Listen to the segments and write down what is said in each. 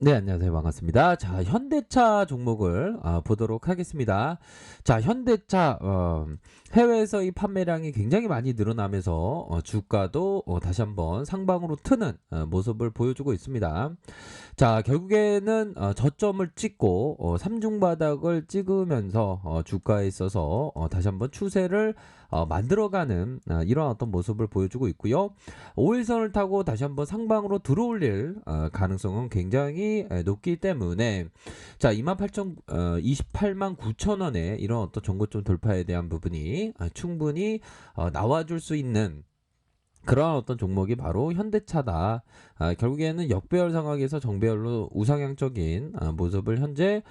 네, 안녕하세요. 반갑습니다. 자, 현대차 종목을 보도록 하겠습니다. 자, 현대차 해외에서의 판매량이 굉장히 많이 늘어나면서 주가도 다시 한번 상방으로 트는 모습을 보여주고 있습니다. 자, 결국에는 저점을 찍고 삼중 바닥을 찍으면서 주가에 있어서 다시 한번 추세를 만들어가는 이런 어떤 모습을 보여주고 있고요. 5일선을 타고 다시 한번 상방으로 들어올릴 가능성은 굉장히 높기 때문에 자, 28만 9천 원에 이런 어떤 전고점 돌파에 대한 부분이 충분히 나와줄 수 있는 그러한 어떤 종목이 바로 현대차다. 결국에는 역배열 상황에서 정배열로 우상향적인 모습을 현재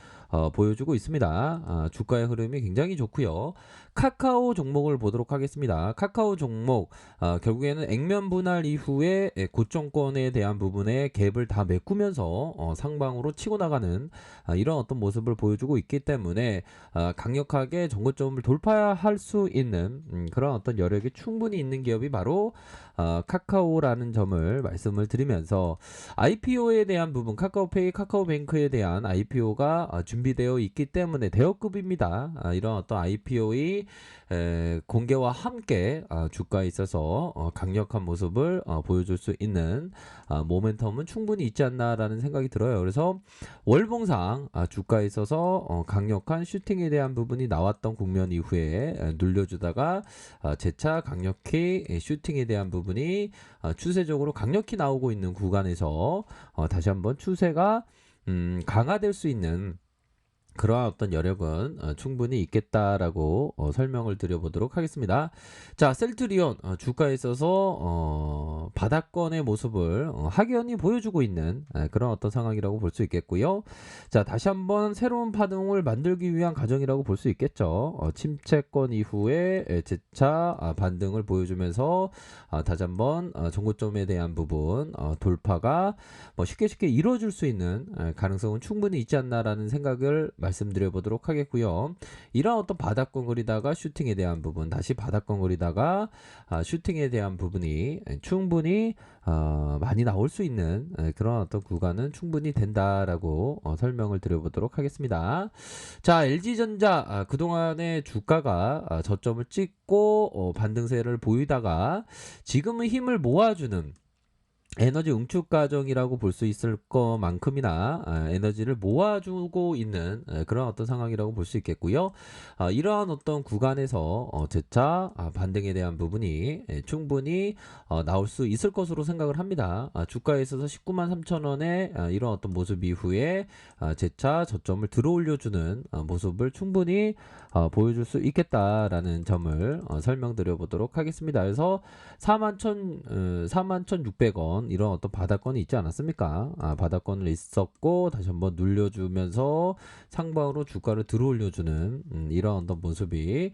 보여주고 있습니다. 주가의 흐름이 굉장히 좋고요. 카카오 종목을 보도록 하겠습니다. 카카오 종목 결국에는 액면 분할 이후에 고점권에 대한 부분에 갭을 다 메꾸면서 상방으로 치고 나가는 이런 어떤 모습을 보여주고 있기 때문에 강력하게 정고점을 돌파할 수 있는 그런 어떤 여력이 충분히 있는 기업이 바로 카카오라는 점을 말씀을 드리면서 IPO에 대한 부분 카카오페이, 카카오뱅크에 대한 IPO가 준비되어 있기 때문에 대여급입니다. 이런 어떤 IPO의 공개와 함께 주가에 있어서 강력한 모습을 보여줄 수 있는 모멘텀은 충분히 있지 않나라는 생각이 들어요. 그래서 월봉상 주가에 있어서 강력한 슈팅에 대한 부분이 나왔던 국면 이후에 눌려주다가 재차 강력히 슈팅에 대한 부분이 추세적으로 강력히 나오고 있는 구간에서 다시 한번 추세가 강화될 수 있는 그러한 어떤 여력은 충분히 있겠다라고 설명을 드려보도록 하겠습니다. 자, 셀트리온 주가에 있어서 바닥권의 모습을 확연히 보여주고 있는 그런 어떤 상황이라고 볼 수 있겠고요. 자, 다시 한번 새로운 파동을 만들기 위한 과정이라고 볼 수 있겠죠. 침체권 이후에 재차 반등을 보여주면서 다시 한번 정고점에 대한 부분 돌파가 쉽게 이루어질 수 있는 가능성은 충분히 있지 않나라는 생각을 말씀드려 보도록 하겠고요. 이런 어떤 바닥권 그리다가 슈팅에 대한 부분, 다시 바닥권 그리다가 슈팅에 대한 부분이 충분히 많이 나올 수 있는 그런 어떤 구간은 충분히 된다라고 설명을 드려보도록 하겠습니다. 자, LG전자 그동안의 주가가 저점을 찍고 반등세를 보이다가 지금은 힘을 모아주는 에너지 응축 과정이라고 볼 수 있을 것만큼이나 에너지를 모아주고 있는 그런 어떤 상황이라고 볼 수 있겠고요. 이러한 어떤 구간에서 재차 반등에 대한 부분이 충분히 나올 수 있을 것으로 생각을 합니다. 주가에 있어서 19만 3천 원에 이런 어떤 모습 이후에 재차 저점을 들어올려주는 모습을 충분히 보여줄 수 있겠다라는 점을 설명드려 보도록 하겠습니다. 그래서 41,600원 이런 어떤 바닥권이 있지 않았습니까? 바닥권을 있었고 다시 한번 눌려주면서 상방으로 주가를 들어올려주는 이런 어떤 모습이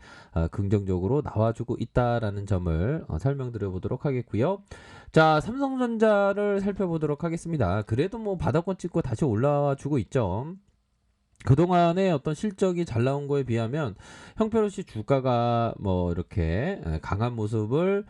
긍정적으로 나와주고 있다라는 점을 설명드려 보도록 하겠고요. 자, 삼성전자를 살펴보도록 하겠습니다. 그래도 뭐 바닥권 찍고 다시 올라와주고 있죠. 그동안의 어떤 실적이 잘 나온 거에 비하면 형편없이 주가가 뭐 이렇게 강한 모습을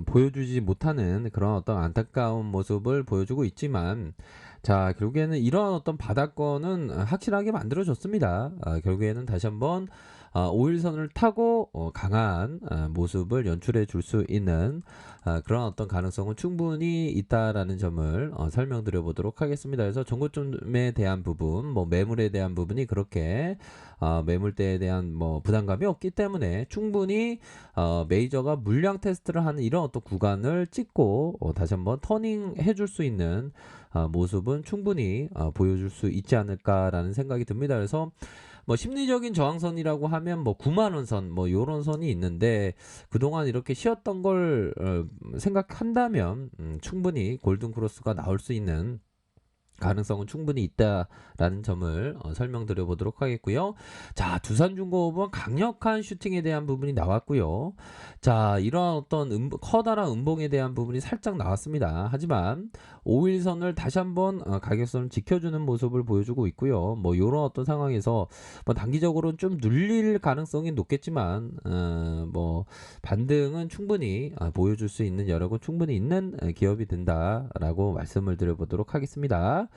보여주지 못하는 그런 어떤 안타까운 모습을 보여주고 있지만 자, 결국에는 이러한 어떤 바닥권은 확실하게 만들어졌습니다. 결국에는 다시 한번 5일선을 타고 강한 모습을 연출해 줄 수 있는 그런 어떤 가능성은 충분히 있다라는 점을 설명드려 보도록 하겠습니다. 그래서 정고점에 대한 부분, 뭐 매물에 대한 부분이 그렇게 매물대에 대한 뭐 부담감이 없기 때문에 충분히 메이저가 물량 테스트를 하는 이런 어떤 구간을 찍고 다시 한번 터닝 해줄 수 있는 모습은 충분히 보여줄 수 있지 않을까라는 생각이 듭니다. 그래서 뭐 심리적인 저항선이라고 하면 뭐 9만 원 선 뭐 요런 선이 있는데 그동안 이렇게 쉬었던 걸 생각한다면 충분히 골든 크로스가 나올 수 있는 가능성은 충분히 있다라는 점을 설명드려 보도록 하겠고요. 자, 두산중공업은 강력한 슈팅에 대한 부분이 나왔고요. 자, 이러한 어떤 커다란 음봉에 대한 부분이 살짝 나왔습니다. 하지만 5일선을 다시 한번 가격선을 지켜주는 모습을 보여주고 있고요. 뭐 이런 어떤 상황에서 뭐 단기적으로 좀 눌릴 가능성이 높겠지만 뭐 반등은 충분히 보여줄 수 있는 여력은 충분히 있는 기업이 된다라고 말씀을 드려보도록 하겠습니다.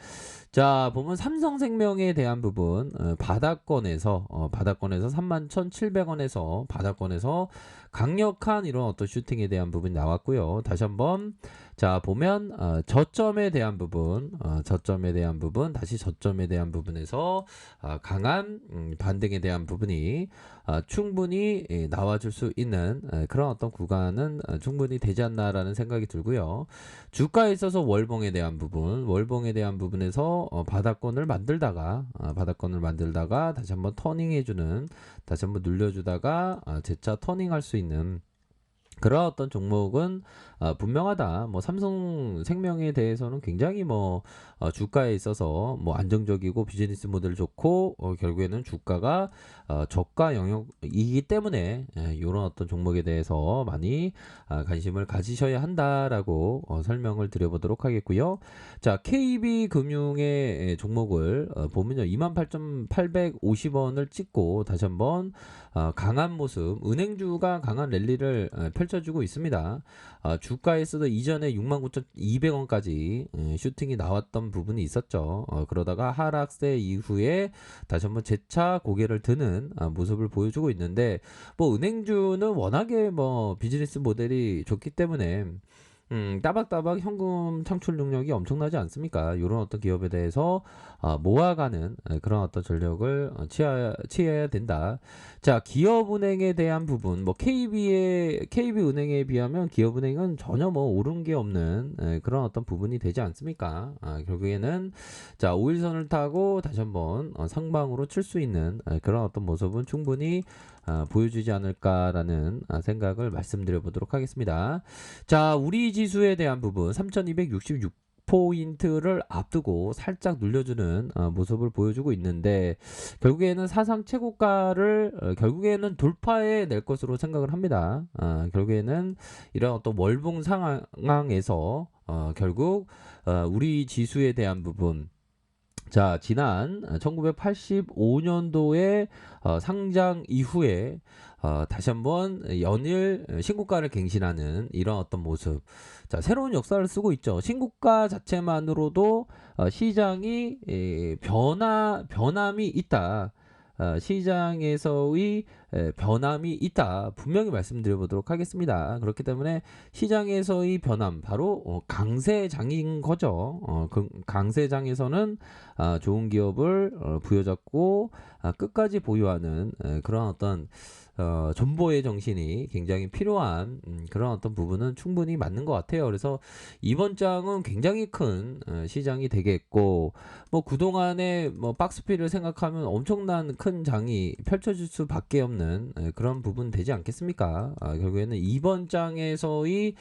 자, 보면 삼성생명에 대한 부분, 바닥권에서 31,700원에서 바닥권에서 강력한 이런 어떤 슈팅에 대한 부분이 나왔고요. 다시 한번 자, 보면 저점에 대한 부분, 다시 저점에 대한 부분에서 강한 반등에 대한 부분이 충분히 나와줄 수 있는 그런 어떤 구간은 충분히 되지 않나라는 생각이 들고요. 주가에 있어서 월봉에 대한 부분에서 바닥권을 만들다가 다시 한번 터닝해주는, 다시 한번 눌려주다가 재차 터닝할 수 있는 그런 어떤 종목은 분명하다. 뭐 삼성생명에 대해서는 굉장히 주가에 있어서 안정적이고 비즈니스 모델 좋고 결국에는 주가가 저가 영역이기 때문에 이런 어떤 종목에 대해서 많이 관심을 가지셔야 한다라고 설명을 드려보도록 하겠고요. 자, KB금융의 종목을 보면요, 28,850원을 찍고 다시 한번 강한 모습, 은행주가 강한 랠리를 펼쳐주고 있습니다. 주가에서도 이전에 69,200원까지 슈팅이 나왔던 부분이 있었죠. 그러다가 하락세 이후에 다시 한번 재차 고개를 드는 모습을 보여주고 있는데, 은행주는 워낙에 비즈니스 모델이 좋기 때문에 따박따박 현금 창출 능력이 엄청나지 않습니까? 이런 어떤 기업에 대해서 모아가는 그런 어떤 전력을 취해야 된다. 자, 기업은행에 대한 부분, KB은행에 비하면 기업은행은 전혀 오른 게 없는 그런 어떤 부분이 되지 않습니까? 결국에는 자, 5일선을 타고 다시 한번 상방으로 칠 수 있는 그런 어떤 모습은 충분히 보여주지 않을까라는 생각을 말씀드려 보도록 하겠습니다. 자, 우리 지수에 대한 부분 3266포인트를 앞두고 살짝 눌려주는 모습을 보여주고 있는데, 결국에는 사상 최고가를 결국에는 돌파해 낼 것으로 생각을 합니다. 결국에는 이런 어떤 월봉 상황에서 결국 우리 지수에 대한 부분, 자, 지난 1985년도에 상장 이후에 다시 한번 연일 신고가를 갱신하는 이런 어떤 모습. 자, 새로운 역사를 쓰고 있죠. 신고가 자체만으로도 시장이 변함이 있다. 시장에서의 변함이 있다. 분명히 말씀드려 보도록 하겠습니다. 그렇기 때문에 시장에서의 변함, 바로 강세장인 거죠. 그 강세장에서는 좋은 기업을 부여잡고 끝까지 보유하는 그런 어떤 존버의 정신이 굉장히 필요한 그런 어떤 부분은 충분히 맞는 것 같아요. 그래서 이번 장은 굉장히 큰 시장이 되겠고, 그동안에 박스피를 생각하면 엄청난 큰 장이 펼쳐질 수밖에 없는 그런 부분 되지 않겠습니까? 결국에는 이번 장에서의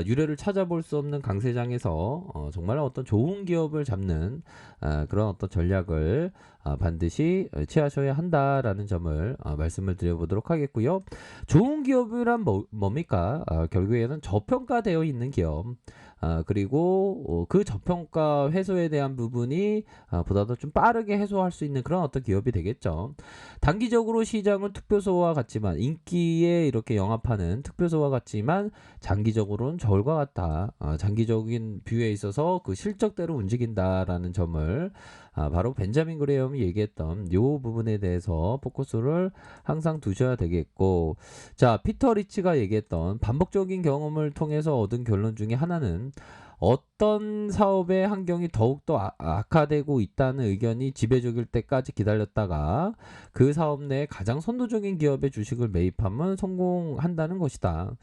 유례를 찾아볼 수 없는 강세장에서 정말 어떤 좋은 기업을 잡는 그런 어떤 전략을 반드시 취하셔야 한다라는 점을 말씀을 드려보도록 하겠고요. 좋은 기업이란 뭡니까? 결국에는 저평가되어 있는 기업, 그리고 그 저평가 해소에 대한 부분이 보다도 좀 빠르게 해소할 수 있는 그런 어떤 기업이 되겠죠. 단기적으로 시장은 투표소와 같지만, 인기에 이렇게 영합하는 투표소와 같지만 장기적으로는 저울과 같다. 장기적인 뷰에 있어서 그 실적대로 움직인다라는 점을 바로 벤자민 그레엄이 얘기했던 요 부분에 대해서 포커스를 항상 두셔야 되겠고, 자, 피터 리치가 얘기했던 반복적인 경험을 통해서 얻은 결론 중에 하나는 어떤 사업의 환경이 더욱더 악화되고 있다는 의견이 지배적일 때까지 기다렸다가 그 사업 내 가장 선도적인 기업의 주식을 매입하면 성공한다는 것이다.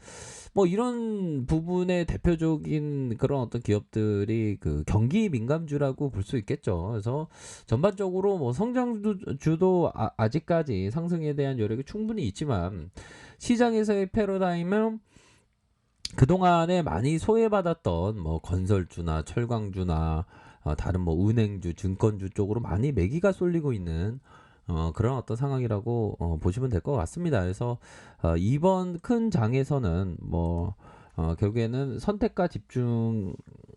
이런 부분의 대표적인 그런 어떤 기업들이 그 경기 민감주라고 볼 수 있겠죠. 그래서 전반적으로 성장주도 아직까지 상승에 대한 여력이 충분히 있지만, 시장에서의 패러다임은 그동안에 많이 소외받았던 건설주나 철강주나 다른 은행주, 증권주 쪽으로 많이 매기가 쏠리고 있는 그런 어떤 상황이라고 보시면 될 것 같습니다. 그래서 이번 큰 장에서는 결국에는 선택과 집중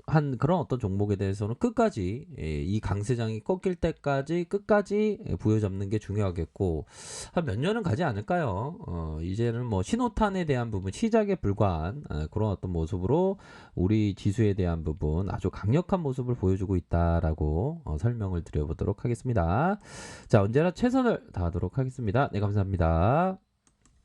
한 그런 어떤 종목에 대해서는 끝까지 이 강세장이 꺾일 때까지 끝까지 부여잡는 게 중요하겠고 한 몇 년은 가지 않을까요? 이제는 뭐 신호탄에 대한 부분 시작에 불과한 그런 어떤 모습으로 우리 지수에 대한 부분 아주 강력한 모습을 보여주고 있다라고 설명을 드려보도록 하겠습니다. 자, 언제나 최선을 다하도록 하겠습니다. 네, 감사합니다.